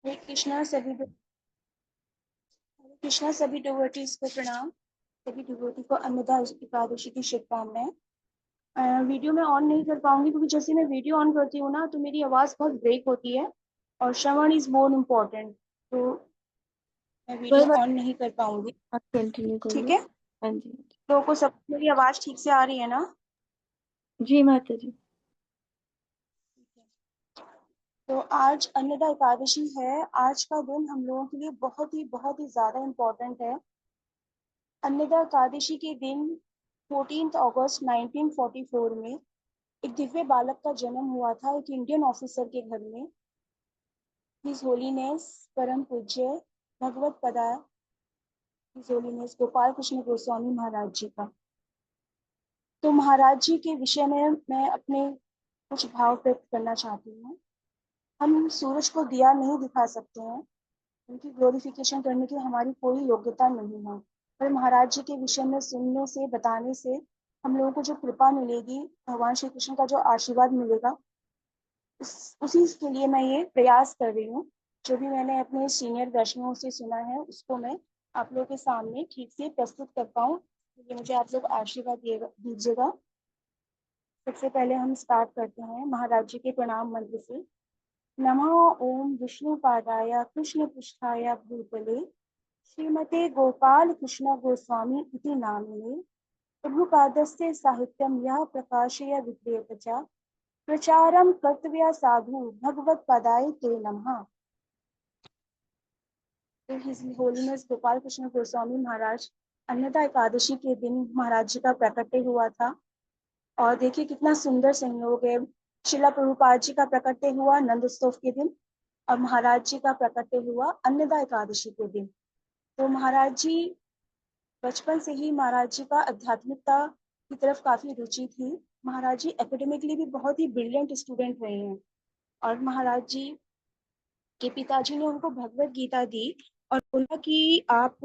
हरे कृष्णा सभी हरे कृष्णा सभी डिवोटीज को प्रणाम। सभी डिवोटी को अन्नदा एकादशी की शुभकामनाएं। वीडियो में ऑन नहीं कर पाऊंगी क्योंकि जैसे मैं वीडियो ऑन करती हूँ ना तो मेरी आवाज बहुत ब्रेक होती है और श्रवण इज मोर इम्पोर्टेंट, तो मैं कोई वीडियो बात ऑन नहीं कर पाऊंगी। आप कंटिन्यू ठीक करिए। है, हाँ जी। लोगों को सब मेरी आवाज ठीक से आ रही है ना? जी माता जी। तो आज अन्नदा एकादशी है। आज का दिन हम लोगों के लिए बहुत ही ज्यादा इम्पोर्टेंट है। अन्नदा एकादशी के दिन 14 अगस्त 1944 में एक दिव्य बालक का जन्म हुआ था एक इंडियन ऑफिसर के घर में। हिज होलीनेस परम पूज्य भगवत पदा हिज होलीनेस गोपाल कृष्ण गोस्वामी महाराज जी का। तो महाराज जी के विषय में मैं अपने कुछ भाव व्यक्त करना चाहती हूँ। हम सूरज को दिया नहीं दिखा सकते हैं, उनकी ग्लोरिफिकेशन करने की हमारी कोई योग्यता नहीं है, पर महाराज जी के विषय में सुनने से बताने से हम लोगों को जो कृपा मिलेगी, भगवान श्री कृष्ण का जो आशीर्वाद मिलेगा, उसी के लिए मैं ये प्रयास कर रही हूँ। जो भी मैंने अपने सीनियर वैष्णवों से सुना है उसको मैं आप लोगों के सामने ठीक से प्रस्तुत कर पाऊँ, ये मुझे आप लोग आशीर्वाद दीजिएगा। सबसे पहले हम स्टार्ट करते हैं महाराज जी के प्रणाम मंत्र से। नमः ओम विष्णु पादाय कृष्ण पृष्ठाय भूतले श्रीमते गोपाल कृष्ण गोस्वामी इति नामिने प्रभुपादस्य साहित्यम यः प्रकाशय विक्रियत च प्रचारम कर्तव्य साधु भगवत पदाय ते नमः। तो हिज होलीनेस गोपाल कृष्ण गोस्वामी महाराज अन्नदा एकादशी के दिन महाराज जी का प्रकट्य हुआ था। और देखिए कितना सुंदर संयोग है, शिला प्रभुपाद जी का प्रकट्य हुआ नंदोत्सव के दिन और महाराज जी का प्रकट्य हुआ अन्नदा एकादशी के दिन। तो महाराज जी बचपन से ही महाराज जी का आध्यात्मिकता की तरफ काफी रुचि थी। महाराज जी एकेडमिकली भी बहुत ही ब्रिलियंट स्टूडेंट रहे हैं और महाराज जी के पिताजी ने उनको भगवत गीता दी और बोला कि आप,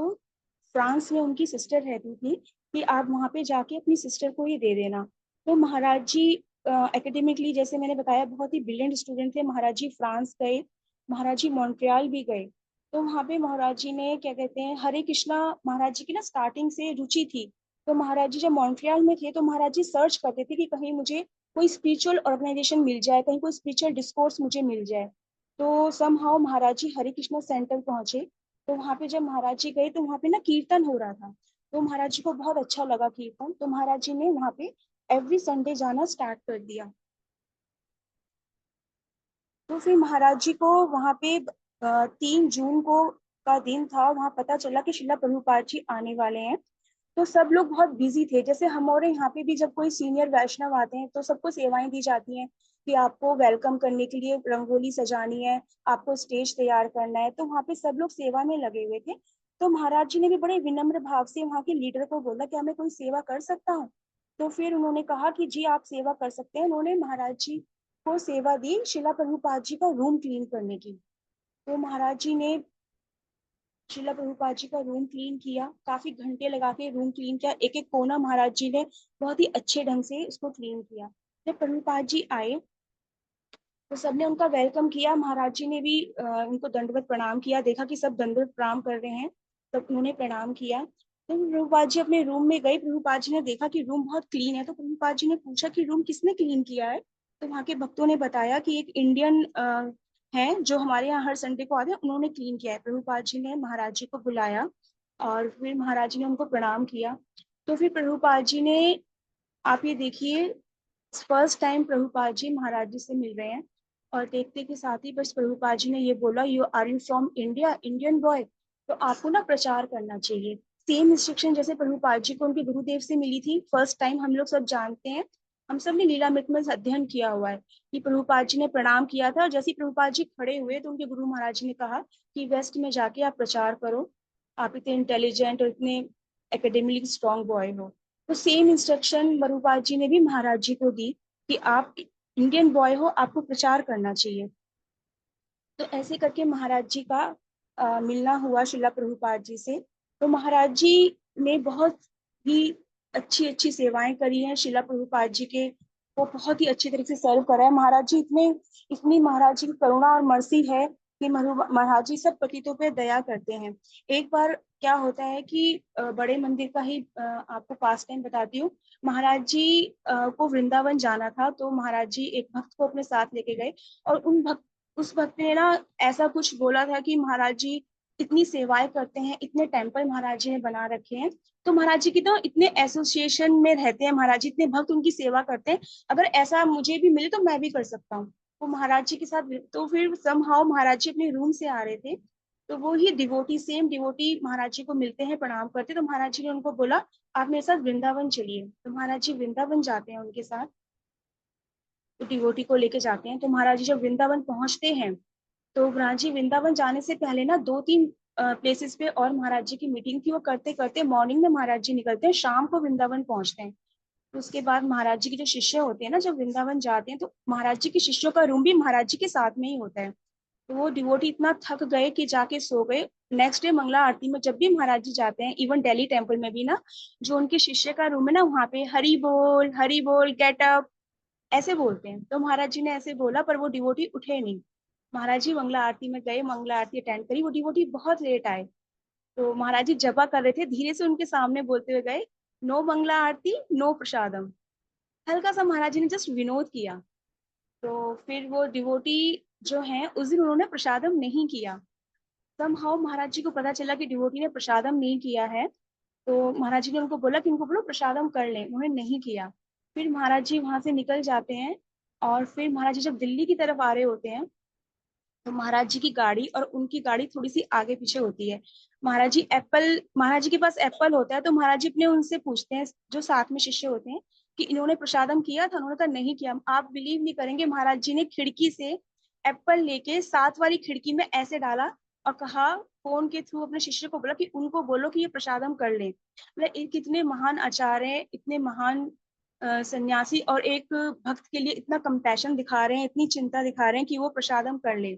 फ्रांस में उनकी सिस्टर रहती थी, कि आप वहाँ पे जाके अपनी सिस्टर को ही दे देना। तो महाराज जी एकेडमिकली जैसे मैंने बताया बहुत ही ब्रिलियंट स्टूडेंट थे। महाराज जी फ्रांस गए, महाराज जी मॉन्ट्रियल भी गए। तो वहाँ पे महाराज जी ने क्या कहते हैं हरे कृष्णा, महाराज जी की ना स्टार्टिंग से रुचि थी। तो महाराज जी जब मॉन्ट्रियल में थे तो महाराज जी सर्च करते थे कि कहीं मुझे कोई स्पिरिचुअल ऑर्गेनाइजेशन मिल जाए, कहीं कोई स्पिरिचुअल डिस्कोर्स मुझे मिल जाए। तो समहाउ महाराज जी हरे कृष्णा सेंटर पहुंचे। तो वहां पे जब महाराज जी गए तो वहां पे ना कीर्तन हो रहा था। तो महाराज जी को बहुत अच्छा लगा कीर्तन, तो महाराज जी ने वहां पे एवरी संडे जाना स्टार्ट कर दिया। तो फिर महाराज जी को वहां पे 3 जून को का दिन था, वहां पता चला कि शिला प्रभुपाद जी आने वाले हैं। तो सब लोग बहुत बिजी थे। जैसे हमारे यहाँ पे भी जब कोई सीनियर वैष्णव आते हैं तो सबको सेवाएं दी जाती हैं कि आपको वेलकम करने के लिए रंगोली सजानी है, आपको स्टेज तैयार करना है। तो वहाँ पे सब लोग सेवा में लगे हुए थे। तो महाराज जी ने भी बड़े विनम्र भाव से वहाँ के लीडर को बोला क्या मैं कोई सेवा कर सकता हूँ। तो फिर उन्होंने कहा कि जी आप सेवा कर सकते हैं। उन्होंने महाराज जी को सेवा दी शिला प्रभुपाद जी का रूम क्लीन करने की। तो महाराज जी ने शिला प्रभुपाद जी का रूम क्लीन किया, काफी घंटे लगा के रूम क्लीन किया, एक एक कोना महाराज जी ने बहुत ही अच्छे ढंग से उसको क्लीन किया। जब प्रभुपाद जी आए तो सबने उनका वेलकम किया। महाराज जी ने भी उनको दंडवत प्रणाम किया, देखा कि सब दंडवत प्रणाम कर रहे हैं तो उन्होंने प्रणाम किया। तो प्रभुपाद जी अपने रूम में गए, प्रभुपाद जी ने देखा कि रूम बहुत क्लीन है। तो प्रभुपाद जी ने पूछा कि रूम किसने क्लीन किया है। तो वहाँ के भक्तों ने बताया कि एक इंडियन है जो हमारे यहाँ हर संडे को आते हैं, उन्होंने क्लीन किया है। प्रभुपाद जी ने महाराज जी को बुलाया और फिर महाराज जी ने उनको प्रणाम किया। तो फिर प्रभुपाद जी ने, आप ये देखिए, फर्स्ट टाइम प्रभुपाद जी महाराज जी से मिल रहे हैं और देखते के साथ ही बस प्रभुपाद जी ने ये बोला, you from India, Indian boy, तो आपको ना प्रचार करना चाहिए। सेम इंस्ट्रक्शन जैसे प्रभुपाद जी को उनके गुरुदेव से मिली थी फर्स्ट टाइम। हम लोग सब जानते हैं, हम सब ने लीलामृत में अध्ययन किया हुआ है कि प्रभुपाद जी ने प्रणाम किया था और जैसे ही प्रभुपाद जी खड़े हुए तो उनके गुरु महाराज जी ने कहा कि वेस्ट में जाके आप प्रचार करो, आप इतने इंटेलिजेंट और इतने एकेडमिकली स्ट्रॉन्ग बॉय हो। तो सेम इंस्ट्रक्शन प्रभुपाद जी ने भी महाराज जी को दी कि आप इंडियन बॉय हो, आपको प्रचार करना चाहिए। तो ऐसे करके महाराज जी का मिलना हुआ शिला प्रभुपाद जी से। तो महाराज जी ने बहुत ही अच्छी अच्छी सेवाएं करी हैं शिला प्रभुपाद जी के, वो बहुत ही अच्छी तरीके से सर्व करा है। महाराज जी इतनी महाराज जी की करुणा और मर्सी है कि महाराज जी सब पतितों पे दया करते हैं। एक बार क्या होता है कि बड़े मंदिर का ही आपको पास टाइम बताती हूँ। महाराज जी को वृंदावन जाना था, तो महाराज जी एक भक्त को अपने साथ लेके गए, और उस भक्त ने ना ऐसा कुछ बोला था कि महाराज जी इतनी सेवाएं करते हैं, इतने टेम्पल महाराज जी ने बना रखे हैं, तो महाराज जी की तो इतने एसोसिएशन में रहते हैं, महाराज जी इतने भक्त उनकी सेवा करते हैं, अगर ऐसा मुझे भी मिले तो मैं भी कर सकता हूँ। वो महाराज जी के साथ, तो फिर समहाउ महाराज जी अपने रूम से आ रहे थे, तो वो ही डिवोटी, सेम डिवोटी महाराज जी को मिलते हैं, प्रणाम करते, तो महाराज जी ने उनको बोला आप मेरे साथ वृंदावन चलिए। तो महाराज जी वृंदावन जाते हैं उनके साथ, तो डिवोटी को लेके जाते हैं। तो महाराज जी जब वृंदावन पहुंचते हैं, तो महाराज जी वृंदावन जाने से पहले ना दो तीन प्लेसेस पे और महाराज जी की मीटिंग थी, वो करते करते मॉर्निंग में महाराज जी निकलते हैं, शाम को वृंदावन पहुंचते हैं। तो उसके बाद महाराज जी के जो शिष्य होते हैं ना, जब वृंदावन जाते हैं, तो महाराज जी के शिष्यों का रूम भी महाराज जी के साथ में ही होता है। तो वो डिवोटी इतना थक गए कि जाके सो गए। नेक्स्ट डे मंगला आरती में जब भी महाराज जी जाते हैं, इवन दिल्ली टेम्पल में भी ना, जो उनके शिष्य का रूम है ना, वहां पे हरि बोल गेट अप ऐसे बोलते हैं। तो महाराज जी ने ऐसे बोला, पर वो डिवोटी उठे नहीं। महाराज जी मंगला आरती में गए, मंगला आरती अटेंड करी, वो डिवोटी बहुत लेट आए। तो महाराज जी जपा कर रहे थे, धीरे से उनके सामने बोलते हुए गए, नो मंगला आरती नो प्रसादम। हल्का सा महाराज जी ने जस्ट विनोद किया। तो फिर वो डिवोटी जो है, उस दिन उन्होंने प्रसादम नहीं किया। समहाउ महाराज जी को पता चला कि डिवोटी ने प्रसादम नहीं किया है, तो महाराज जी ने उनको बोला कि उनको बोलो प्रसादम कर लें, उन्होंने नहीं किया। फिर महाराज जी वहां से निकल जाते हैं, और फिर महाराज जी जब दिल्ली की तरफ आ रहे होते हैं, तो महाराज जी की गाड़ी और उनकी गाड़ी थोड़ी सी आगे पीछे होती है। महाराज जी के पास एप्पल होता है, तो महाराज जी अपने उनसे पूछते हैं, जो साथ में शिष्य होते हैं, कि इन्होंने प्रसादम किया था? उन्होंने कहा नहीं किया। आप बिलीव नहीं करेंगे, महाराज जी ने खिड़की से एप्पल लेके साथ वाली खिड़की में ऐसे डाला, और कहा, फोन के थ्रू अपने शिष्य को बोला कि उनको बोलो कि ये प्रसादम कर ले। मतलब कितने महान आचार्य, इतने महान सन्यासी, और एक भक्त के लिए इतना कंपैशन दिखा रहे हैं, इतनी चिंता दिखा रहे हैं कि वो प्रसादम कर ले।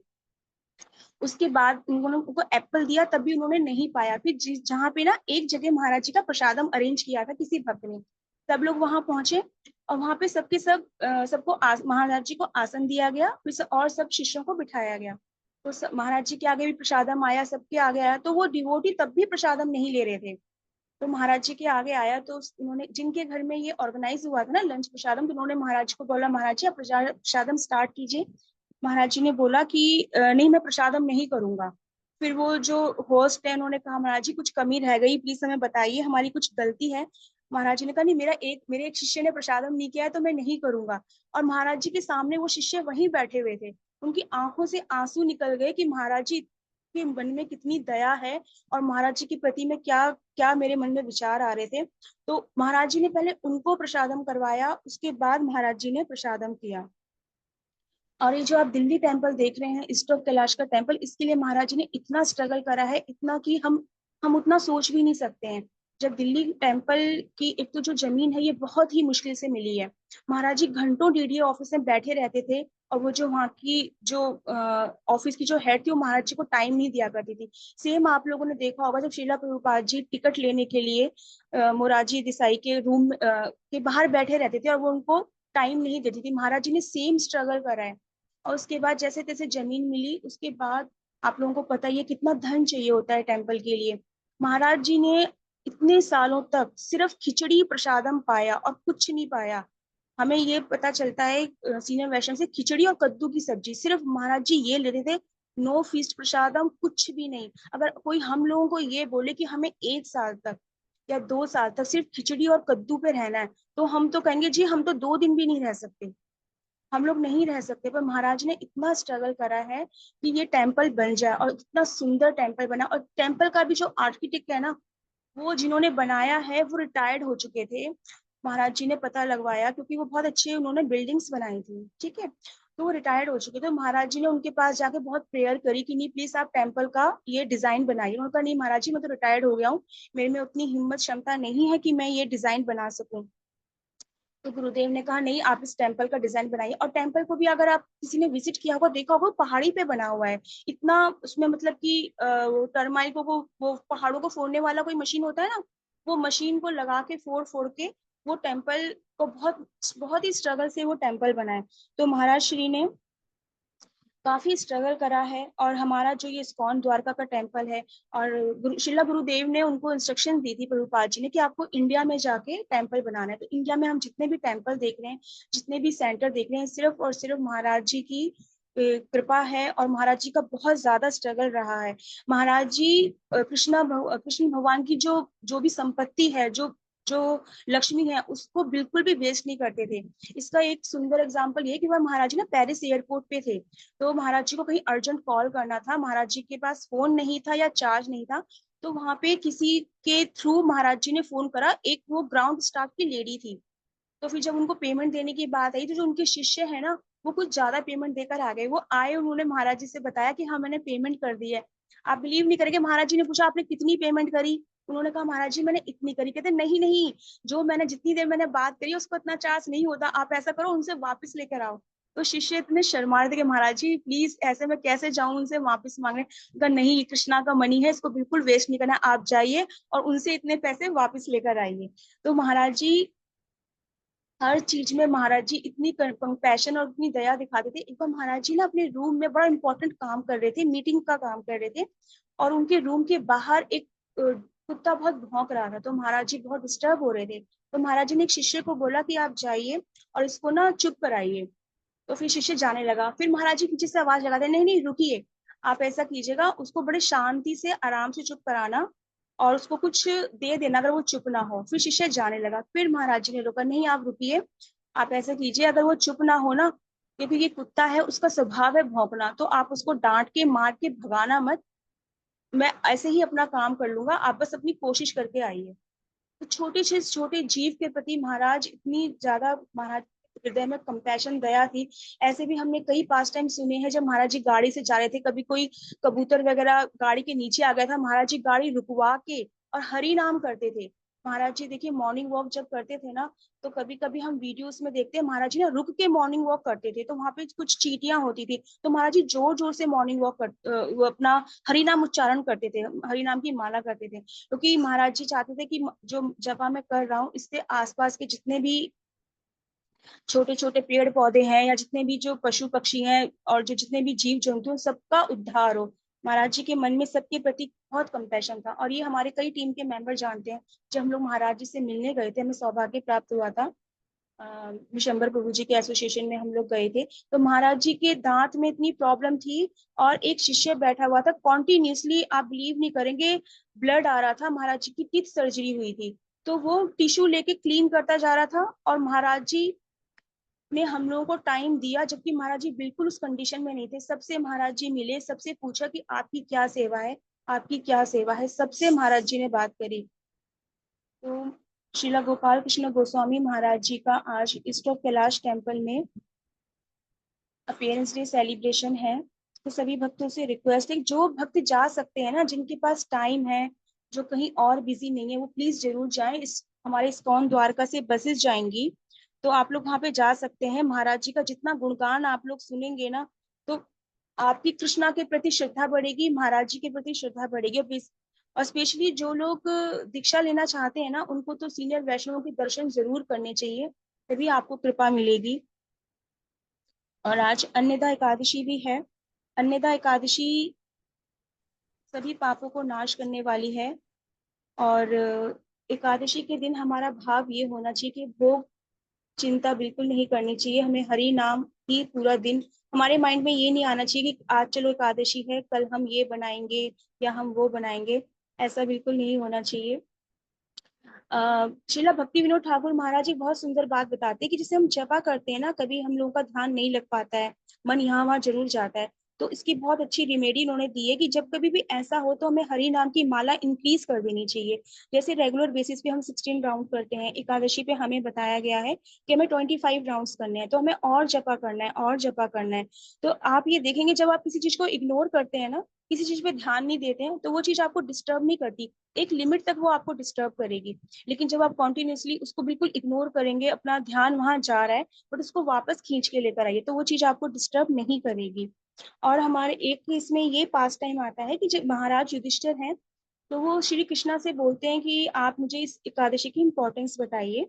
उसके बाद उन्होंने उनको एप्पल दिया, तब भी उन्होंने नहीं पाया। फिर जहाँ पे ना एक जगह महाराज जी का प्रसादम अरेंज किया था किसी भक्त ने, सब लोग वहां पहुंचे, और वहां पे सबके सब सबको महाराज जी को आसन दिया गया, फिर और सब शिष्यों को बिठाया गया। तो महाराज जी के आगे भी प्रसादम आया, सबके आगे आया, तो वो डिवोटी तब भी प्रसादम नहीं ले रहे थे। तो महाराज जी के आगे आया, तो उन्होंने, जिनके घर में ये ऑर्गेनाइज हुआ था ना लंच प्रसादम, तो उन्होंने महाराज को बोला, महाराज जी आप प्रसादम स्टार्ट कीजिए। महाराज जी ने बोला कि नहीं, मैं प्रसादम नहीं करूंगा। फिर वो जो होस्ट है, उन्होंने कहा, महाराज जी कुछ कमी रह गई, प्लीज हमें बताइए, हमारी कुछ गलती है। महाराज जी ने कहा, नहीं, मेरे एक शिष्य ने प्रसादम नहीं किया है, तो मैं नहीं करूंगा। और महाराज जी के सामने वो शिष्य वहीं बैठे हुए थे, उनकी आंखों से आंसू निकल गए कि महाराज जी के मन में कितनी दया है, और महाराज जी के प्रति में क्या क्या मेरे मन में विचार आ रहे थे। तो महाराज जी ने पहले उनको प्रसादम करवाया, उसके बाद महाराज जी ने प्रसादम किया। और ये जो आप दिल्ली टेम्पल देख रहे हैं, ईस्ट ऑफ कैलाश का टेम्पल, इसके लिए महाराज जी ने इतना स्ट्रगल करा है, इतना कि हम उतना सोच भी नहीं सकते हैं। जब दिल्ली टेम्पल की एक तो जो जमीन है, ये बहुत ही मुश्किल से मिली है। महाराज जी घंटों डीडीए ऑफिस में बैठे रहते थे, और वो जो वहाँ की जो ऑफिस की जो हेड थी, वो महाराज जी को टाइम नहीं दिया करती थी। सेम आप लोगों ने देखा होगा, जब श्रीला प्रभुपाद जी टिकट लेने के लिए मोरारजी देसाई के रूम के बाहर बैठे रहते थे, और वो उनको टाइम नहीं देती थी। महाराज जी ने सेम स्ट्रगल करा है, और उसके बाद जैसे तैसे जमीन मिली, उसके बाद आप लोगों को पता ही है कितना धन चाहिए होता है टेम्पल के लिए। महाराज जी ने इतने सालों तक सिर्फ खिचड़ी प्रसादम पाया और कुछ नहीं पाया। हमें ये पता चलता है सीनियर वैष्णव से, खिचड़ी और कद्दू की सब्जी सिर्फ महाराज जी ये लेते थे। नो फीस्ट प्रसादम, कुछ भी नहीं। अगर कोई हम लोगों को ये बोले कि हमें 1 साल तक या 2 साल तक सिर्फ खिचड़ी और कद्दू पे रहना है, तो हम तो कहेंगे जी हम तो 2 दिन भी नहीं रह सकते, हम लोग नहीं रह सकते। पर महाराज ने इतना स्ट्रगल करा है कि ये टेम्पल बन जाए, और इतना सुंदर टेम्पल बना। और टेम्पल का भी जो आर्किटेक्ट है ना, वो जिन्होंने बनाया है वो रिटायर्ड हो चुके थे। महाराज जी ने पता लगवाया, क्योंकि वो बहुत अच्छे उन्होंने बिल्डिंग्स बनाई थी, ठीक है, तो वो रिटायर्ड हो चुके थे। महाराज जी ने उनके पास जाके बहुत प्रेयर करी कि नहीं प्लीज आप टेम्पल का ये डिजाइन बनाइए। उन्होंने कहा नहीं महाराज जी, मैं तो रिटायर्ड हो गया हूँ, मेरे में उतनी हिम्मत क्षमता नहीं है कि मैं ये डिजाइन बना सकूं। तो गुरुदेव ने कहा नहीं, आप इस टेम्पल का डिजाइन बनाइए। और टेम्पल को भी अगर आप किसी ने विजिट किया होगा, देखा होगा, पहाड़ी पे बना हुआ है। इतना उसमें मतलब कि टर्माइटों को, वो पहाड़ों को फोड़ने वाला कोई मशीन होता है ना, वो मशीन को लगा के फोड़ फोड़ के वो टेम्पल को बहुत बहुत ही स्ट्रगल से वो टेम्पल बना है। तो महाराज श्री ने काफी स्ट्रगल करा है। और हमारा जो ये इस्कॉन द्वारका का टेम्पल है, और शिला गुरुदेव ने उनको इंस्ट्रक्शन दी थी प्रभुपाद जी ने कि आपको इंडिया में जाके टेम्पल बनाना है। तो इंडिया में हम जितने भी टेम्पल देख रहे हैं, जितने भी सेंटर देख रहे हैं, सिर्फ और सिर्फ महाराज जी की कृपा है, और महाराज जी का बहुत ज्यादा स्ट्रगल रहा है। महाराज जी कृष्ण भगवान की जो जो भी संपत्ति है, जो जो लक्ष्मी है, उसको बिल्कुल भी वेस्ट नहीं करते थे। इसका एक सुंदर एग्जाम्पल ये कि वह महाराज जी ना पेरिस एयरपोर्ट पे थे। तो महाराज जी को कहीं अर्जेंट कॉल करना था, महाराज जी के पास फोन नहीं था या चार्ज नहीं था। तो वहां पे किसी के थ्रू महाराज जी ने फोन करा, एक वो ग्राउंड स्टाफ की लेडी थी। तो फिर जब उनको पेमेंट देने की बात आई, तो जो उनके शिष्य है ना, वो कुछ ज्यादा पेमेंट देकर आ गए। वो आए, उन्होंने महाराज जी से बताया कि हाँ मैंने पेमेंट कर दी है। आप बिलीव नहीं करेंगे, महाराज जी ने पूछा आपने कितनी पेमेंट करी। उन्होंने कहा महाराज जी मैंने इतनी करी। कहते नहीं नहीं, जो मैंने जितनी देर मैंने बात करी उसको इतना चार्ज नहीं होता, आप ऐसा करो उनसे वापस लेकर आओ। तो शिष्य इतने शर्मा रहे थे कि महाराज जी प्लीज, ऐसे मैं कैसे जाऊं उनसे वापस मांगने। कहा नहीं, कृष्णा का मनी है, इसको बिल्कुल वेस्ट नहीं करना, आप जाइए और उनसे इतने पैसे वापस लेकर आइए। तो महाराज जी हर चीज में, महाराज जी इतनी कंपैशन और इतनी दया दिखाते थे। एक बार महाराज जी ना अपने रूम में बड़ा इंपॉर्टेंट काम कर रहे थे, मीटिंग का काम कर रहे थे, और उनके रूम के बाहर एक कुत्ता बहुत भौंक रहा था। तो महाराज जी बहुत डिस्टर्ब हो रहे थे। तो महाराज जी ने एक शिष्य को बोला कि आप जाइए और इसको ना चुप कराइए। तो फिर शिष्य जाने लगा। फिर महाराज जी पीछे से आवाज लगाते, नहीं नहीं रुकिए, आप ऐसा कीजिएगा, उसको बड़े शांति से आराम से चुप कराना और उसको कुछ दे देना अगर वो चुप ना हो। फिर शिष्य जाने लगा। फिर महाराज जी ने रोका, नहीं आप रुकिए, आप ऐसा कीजिए, अगर वो चुप ना हो ना, क्योंकि ये कुत्ता है, उसका स्वभाव है भौंकना, तो आप उसको डांट के मार के भगाना मत, मैं ऐसे ही अपना काम कर लूंगा, आप बस अपनी कोशिश करके आइए। तो छोटे से छोटे जीव के प्रति महाराज इतनी ज्यादा, महाराज हृदय में कंपैशन दया थी। ऐसे भी हमने कई पास टाइम सुने हैं, जब महाराज जी गाड़ी से जा रहे थे, कभी कोई कबूतर वगैरह गाड़ी के नीचे आ गया था, महाराज जी गाड़ी रुकवा के और हरि नाम करते थे। महाराज जी देखिए मॉर्निंग वॉक जब करते थे ना, तो कभी कभी हम वीडियोस में देखते हैं महाराज जी ना रुक के मॉर्निंग वॉक करते थे, तो वहां पे कुछ चींटियां होती थी, तो महाराज जी जोर जोर से मॉर्निंग वॉक वो अपना हरि नाम उच्चारण करते थे, हरि नाम की माला करते थे। क्योंकि महाराज जी चाहते थे कि जो जपा मैं कर रहा हूँ, इससे आसपास के जितने भी छोटे छोटे पेड़ पौधे हैं, या जितने भी जो पशु पक्षी हैं, और जो जितने भी जीव जंतु हैं, सबका उद्धार हो। महाराज जी के मन में सबके प्रति बहुत कंपैशन था, और ये हमारे कई टीम के मेंबर जानते हैं। जब हम लोग महाराज जी से मिलने गए थे, हमें सौभाग्य प्राप्त हुआ था, विशंबर प्रभु जी के एसोसिएशन में हम लोग गए थे। तो महाराज जी के दांत में इतनी प्रॉब्लम थी, और एक शिष्य बैठा हुआ था कॉन्टिन्यूसली, आप बिलीव नहीं करेंगे, ब्लड आ रहा था, महाराज जी की टीथ सर्जरी हुई थी। तो वो टिश्यू लेके क्लीन करता जा रहा था, और महाराज जी ने हम लोगों को टाइम दिया, जबकि महाराज जी बिल्कुल उस कंडीशन में नहीं थे। सबसे महाराज जी मिले, सबसे पूछा कि आपकी क्या सेवा है, आपकी क्या सेवा है, सबसे महाराज जी ने बात करी। तो श्रीला गोपाल कृष्ण गोस्वामी महाराज जी का आज ईस्ट ऑफ कैलाश टेम्पल में अपीयरेंस डे सेलिब्रेशन है। तो सभी भक्तों से रिक्वेस्ट है, जो भक्त जा सकते हैं ना, जिनके पास टाइम है, जो कहीं और बिजी नहीं है, वो प्लीज जरूर जाएं। इस हमारे इस्कॉन द्वारका से बसेस जाएंगी, तो आप लोग वहां पे जा सकते हैं। महाराज जी का जितना गुणगान आप लोग सुनेंगे ना, तो आपकी कृष्णा के प्रति श्रद्धा बढ़ेगी, महाराज जी के प्रति श्रद्धा बढ़ेगी। और स्पेशली जो लोग दीक्षा लेना चाहते हैं ना, उनको तो सीनियर वैष्णवों के दर्शन जरूर करने चाहिए, तभी आपको कृपा मिलेगी। और आज अन्नदा एकादशी भी है। अन्नदा एकादशी सभी पापों को नाश करने वाली है। और एकादशी के दिन हमारा भाव ये होना चाहिए कि भोग चिंता बिल्कुल नहीं करनी चाहिए, हमें हरि नाम ही पूरा दिन, हमारे माइंड में ये नहीं आना चाहिए कि आज चलो एकादशी है, कल हम ये बनाएंगे या हम वो बनाएंगे, ऐसा बिल्कुल नहीं होना चाहिए। श्रीला भक्ति विनोद ठाकुर महाराज एक बहुत सुंदर बात बताते हैं कि जैसे हम जपा करते हैं ना, कभी हम लोगों का ध्यान नहीं लग पाता है, मन यहाँ वहां जरूर जाता है, तो इसकी बहुत अच्छी रेमेडी उन्होंने दी है कि जब कभी भी ऐसा हो तो हमें हरि नाम की माला इंक्रीज कर देनी चाहिए। जैसे रेगुलर बेसिस पे हम 16 राउंड करते हैं, एकादशी पे हमें बताया गया है कि हमें 25 राउंड करने हैं, तो हमें और जपा करना है, और जपा करना है। तो आप ये देखेंगे, जब आप किसी चीज को इग्नोर करते हैं ना, किसी चीज पे ध्यान नहीं देते हैं, तो वो चीज आपको डिस्टर्ब नहीं करती, एक लिमिट तक वो आपको डिस्टर्ब करेगी। लेकिन जब आप कॉन्टिन्यूसली उसको बिल्कुल इग्नोर करेंगे, अपना ध्यान वहां जा रहा है बट उसको वापस खींच के लेकर आइए, तो वो चीज आपको डिस्टर्ब नहीं करेगी। और हमारे एक इसमें ये पास टाइम आता है कि जब महाराज युधिष्ठिर हैं, तो वो श्री कृष्णा से बोलते हैं कि आप मुझे इस एकादशी की इम्पोर्टेंस बताइए।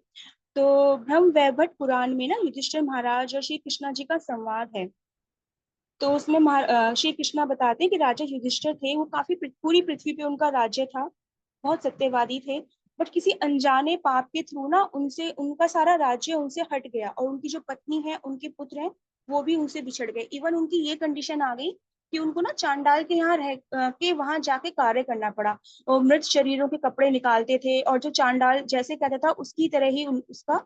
तो ब्रह्म वैवर्त पुराण में ना युधिष्ठिर महाराज और श्री कृष्णा जी का संवाद है। तो उसमें श्री कृष्णा बताते हैं कि राजा युधिष्ठिर थे, वो काफी पूरी पृथ्वी पे उनका राज्य था, बहुत सत्यवादी थे। बट किसी अनजाने पाप के थ्रू ना उनसे उनका सारा राज्य उनसे हट गया, और उनकी जो पत्नी है, उनके पुत्र हैं, वो भी उनसे बिछड़ गए। इवन उनकी ये कंडीशन आ गई कि उनको ना चांडाल के यहाँ रह के वहां जाके कार्य करना पड़ा। वो मृत शरीरों के कपड़े निकालते थे, और जो चांडाल जैसे कहता था उसकी तरह ही उसका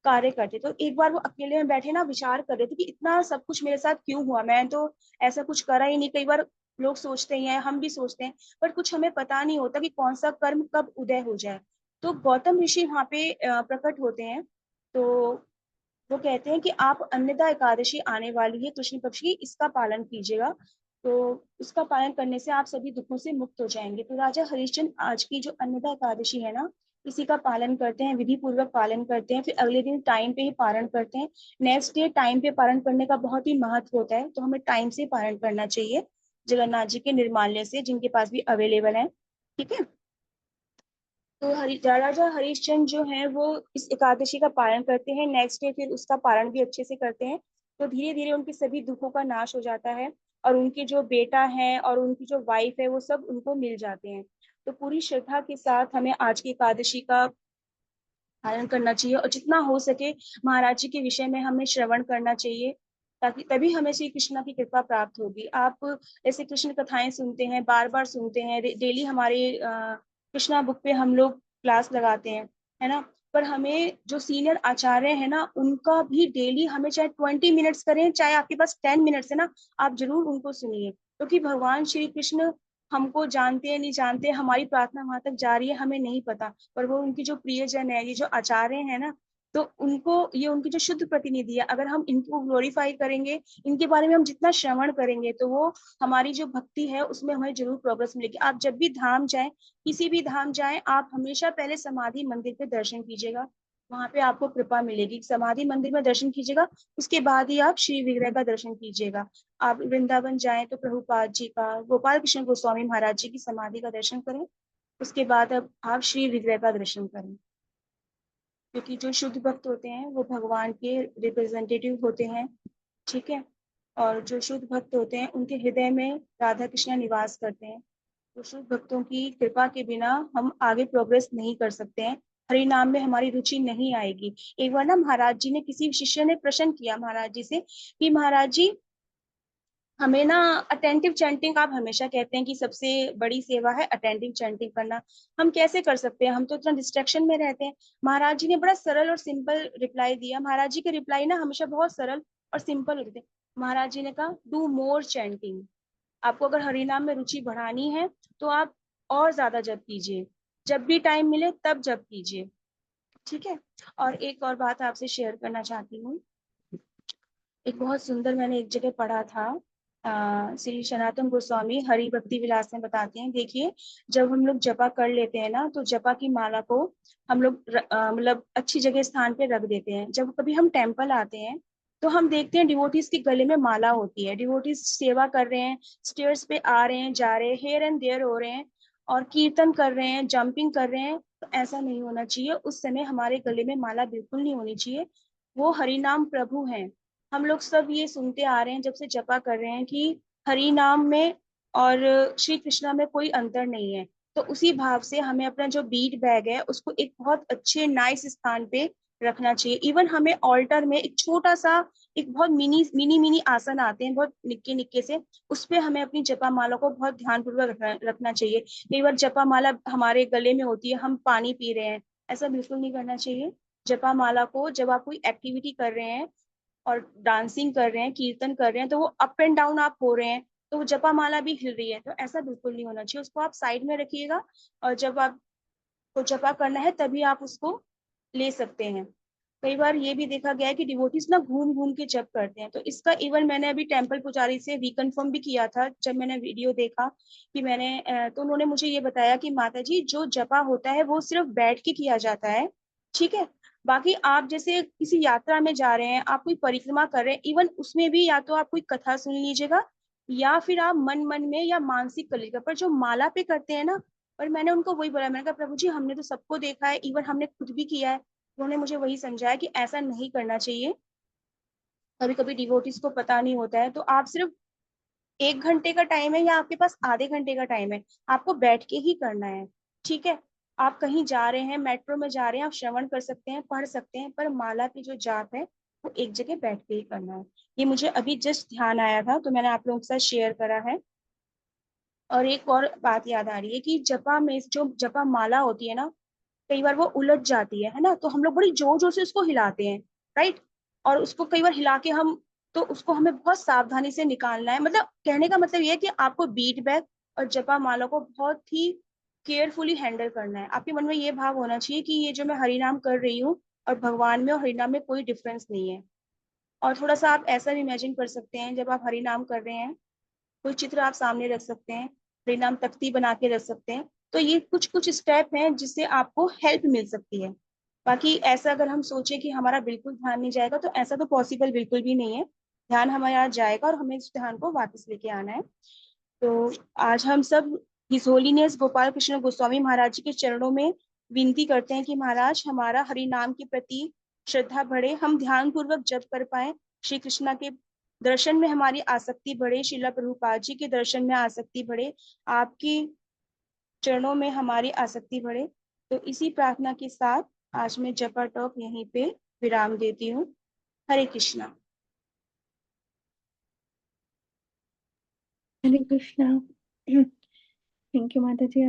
कार्य करते। तो एक बार वो अकेले में बैठे ना विचार कर रहे थे कि इतना सब कुछ मेरे साथ क्यों हुआ, मैं तो ऐसा कुछ करा ही नहीं। कई बार लोग सोचते ही हैं, हम भी सोचते हैं, पर कुछ हमें पता नहीं होता कि कौन सा कर्म कब उदय हो जाए। तो गौतम ऋषि वहां पे प्रकट होते हैं। तो वो कहते हैं कि आप अन्नदा एकादशी आने वाली है कृष्ण पक्ष की, इसका पालन कीजिएगा। तो इसका पालन करने से आप सभी दुखों से मुक्त हो जाएंगे। तो राजा हरिश्चंद्र आज की जो अन्नदा एकादशी है ना, इसी का पालन करते हैं, विधि पूर्वक पालन करते हैं, फिर अगले दिन टाइम पे ही पालन करते हैं। नेक्स्ट डे टाइम पे पालन करने का बहुत ही महत्व होता है, तो हमें टाइम से पालन करना चाहिए, जगन्नाथ जी के निर्माल्य से, जिनके पास भी अवेलेबल है। ठीक है। तो राजा हरिश्चंद्र जो है वो इस एकादशी का पालन करते हैं, नेक्स्ट डे फिर उसका पालन भी अच्छे से करते हैं। तो धीरे धीरे उनके सभी दुखों का नाश हो जाता है, और उनके जो बेटा है और उनकी जो वाइफ है वो सब उनको मिल जाते हैं। तो पूरी श्रद्धा के साथ हमें आज की एकादशी का पालन करना चाहिए, और जितना हो सके महाराज जी के विषय में हमें श्रवण करना चाहिए, ताकि तभी हमें श्री कृष्ण की कृपा प्राप्त होगी। आप ऐसे कृष्ण कथाएं सुनते हैं, बार बार सुनते हैं, डेली हमारे कृष्णा बुक पे हम लोग क्लास लगाते हैं, है ना। पर हमें जो सीनियर आचार्य है ना, उनका भी डेली हमें चाहे 20 मिनट्स करें, चाहे आपके पास 10 मिनट्स है ना, आप जरूर उनको सुनिए, क्योंकि भगवान श्री कृष्ण हमको जानते हैं नहीं जानते, हमारी प्रार्थना वहां तक जा रही है हमें नहीं पता, पर वो उनकी जो प्रियजन है, ये जो आचार्य है ना, तो उनको, ये उनकी जो शुद्ध प्रतिनिधि है, अगर हम इनको ग्लोरीफाई करेंगे, इनके बारे में हम जितना श्रवण करेंगे, तो वो हमारी जो भक्ति है उसमें हमें जरूर प्रोग्रेस मिलेगी। आप जब भी धाम जाएं, किसी भी धाम जाएं, आप हमेशा पहले समाधि मंदिर पे दर्शन कीजिएगा, वहां पे आपको कृपा मिलेगी। समाधि मंदिर में दर्शन कीजिएगा, उसके बाद ही आप श्री विग्रह का दर्शन कीजिएगा। आप वृंदावन जाएं तो प्रभुपाद जी का, गोपाल कृष्ण गोस्वामी महाराज जी की समाधि का दर्शन करें, उसके बाद अब आप श्री विग्रह का दर्शन करें। क्योंकि जो शुद्ध भक्त होते हैं वो भगवान के रिप्रेजेंटेटिव होते हैं। ठीक है। और जो शुद्ध भक्त होते हैं उनके हृदय में राधा कृष्ण निवास करते हैं। तो शुद्ध भक्तों की कृपा के बिना हम आगे प्रोग्रेस नहीं कर सकते हैं, हरि नाम में हमारी रुचि नहीं आएगी। एक बार ना महाराज जी ने, किसी शिष्य ने प्रश्न किया महाराज जी से कि महाराज जी, हमें ना अटेंटिव चैंटिंग, आप हमेशा कहते हैं कि सबसे बड़ी सेवा है अटेंटिव चैंटिंग करना, हम कैसे कर सकते हैं, हम तो इतना डिस्ट्रैक्शन में रहते हैं। महाराज जी ने बड़ा सरल और सिंपल रिप्लाई दिया। महाराज जी के रिप्लाई ना हमेशा बहुत सरल और सिंपल होते थे। महाराज जी ने कहा, डू मोर चैंटिंग। आपको अगर हरिनाम में रुचि बढ़ानी है तो आप और ज्यादा जप कीजिए, जब भी टाइम मिले तब जप कीजिए। ठीक है। और एक और बात आपसे शेयर करना चाहती हूँ। एक बहुत सुंदर, मैंने एक जगह पढ़ा था, श्री सनातन गोस्वामी हरि भक्ति विलास में बताते हैं, देखिए, जब हम लोग जपा कर लेते हैं ना, तो जपा की माला को हम लोग मतलब अच्छी जगह स्थान पे रख देते हैं। जब कभी हम टेम्पल आते हैं तो हम देखते हैं डिवोटीज के गले में माला होती है, डिवोटीज सेवा कर रहे हैं, स्टेयर्स पे आ रहे हैं, जा रहे हैं, हेयर एंड देयर हो रहे हैं, और कीर्तन कर रहे हैं, जंपिंग कर रहे हैं। तो ऐसा नहीं होना चाहिए, उस समय हमारे गले में माला बिल्कुल नहीं होनी चाहिए। वो हरिनाम प्रभु हैं। हम लोग सब ये सुनते आ रहे हैं जब से जपा कर रहे हैं कि हरि नाम में और श्री कृष्णा में कोई अंतर नहीं है। तो उसी भाव से हमें अपना जो बीट बैग है उसको एक बहुत अच्छे नाइस स्थान पे रखना चाहिए। इवन हमें ऑल्टर में एक छोटा सा, एक बहुत मिनी मिनी मिनी आसन आते हैं बहुत निक्के निक्के से, उस पे हमें अपनी जपा माला को बहुत ध्यानपूर्वक रखना चाहिए। कई बार जपा माला हमारे गले में होती है, हम पानी पी रहे हैं, ऐसा बिल्कुल नहीं करना चाहिए। जपा माला को जब आप कोई एक्टिविटी कर रहे हैं और डांसिंग कर रहे हैं, कीर्तन कर रहे हैं, तो वो अप एंड डाउन आप हो रहे हैं, तो वो जपा माला भी हिल रही है, तो ऐसा बिल्कुल नहीं होना चाहिए। उसको आप साइड में रखिएगा, और जब आपको जपा करना है तभी आप उसको ले सकते हैं। कई बार ये भी देखा गया है कि डिवोटीज ना घूम घूम के जप करते हैं, तो इसका इवन मैंने अभी टेम्पल पुजारी से रिकन्फर्म भी किया था, जब मैंने वीडियो देखा कि मैंने तो उन्होंने मुझे ये बताया कि माता जी, जो जपा होता है वो सिर्फ बैठ के किया जाता है। ठीक है। बाकी आप जैसे किसी यात्रा में जा रहे हैं, आप कोई परिक्रमा कर रहे हैं, इवन उसमें भी या तो आप कोई कथा सुन लीजिएगा, या फिर आप मन मन में या मानसिक कर लीजिएगा। पर जो माला पे करते हैं ना, और मैंने उनको वही बोला, मैंने कहा प्रभु जी, हमने तो सबको देखा है, इवन हमने खुद भी किया है। उन्होंने मुझे वही समझाया कि ऐसा नहीं करना चाहिए। कभी कभी डिवोटीज को पता नहीं होता है, तो आप सिर्फ 1 घंटे का टाइम है या आपके पास आधे घंटे का टाइम है, आपको बैठ के ही करना है। ठीक है। आप कहीं जा रहे हैं, मेट्रो में जा रहे हैं, आप श्रवण कर सकते हैं, पढ़ सकते हैं, पर माला की जो जाप है वो एक जगह बैठ के ही करना है। ये मुझे अभी जस्ट ध्यान आया था, तो मैंने आप लोगों के साथ शेयर करा है। और एक और बात याद आ रही है कि जपा में जो जपा माला होती है ना, कई बार वो उलझ जाती है ना, तो हम लोग बड़ी जोर जोर से उसको हिलाते हैं। राइट। और उसको कई बार हिला के हम, तो उसको हमें बहुत सावधानी से निकालना है। मतलब कहने का मतलब ये है कि आपको बीट बैग और जपा माला को बहुत ही केयरफुली हैंडल करना है। आपके मन में ये भाव होना चाहिए कि ये जो मैं हरिनाम कर रही हूँ और भगवान में और हरिनाम में कोई डिफरेंस नहीं है। और थोड़ा सा आप ऐसा भी इमेजिन कर सकते हैं, जब आप हरिनाम कर रहे हैं, कोई चित्र आप सामने रख सकते हैं, परिणाम तख्ती बना के रख सकते हैं। तो ये कुछ कुछ स्टेप हैं जिससे आपको हेल्प मिल सकती है। बाकी ऐसा अगर हम सोचे कि हमारा बिल्कुल ध्यान नहीं जाएगा, तो ऐसा तो पॉसिबल बिल्कुल भी नहीं है। ध्यान हमारा जाएगा और हमें इस ध्यान को वापस लेके आना है। तो आज हम सब हिज होलीनेस गोपाल कृष्ण गोस्वामी महाराज जी के चरणों में विनती करते हैं कि महाराज हमारा हरि नाम के प्रति श्रद्धा बढ़े, हम ध्यान पूर्वक जप कर पाए, श्री कृष्णा के दर्शन में हमारी आसक्ति बढ़े, श्रीला प्रभुपाद जी के दर्शन में आसक्ति बढ़े, आपकी चरणों में हमारी आसक्ति बढ़े। तो इसी प्रार्थना के साथ आज मैं जपा टॉक यहीं पे विराम देती हूँ। हरे कृष्णा। हरे कृष्णा। थैंक यू माता जी।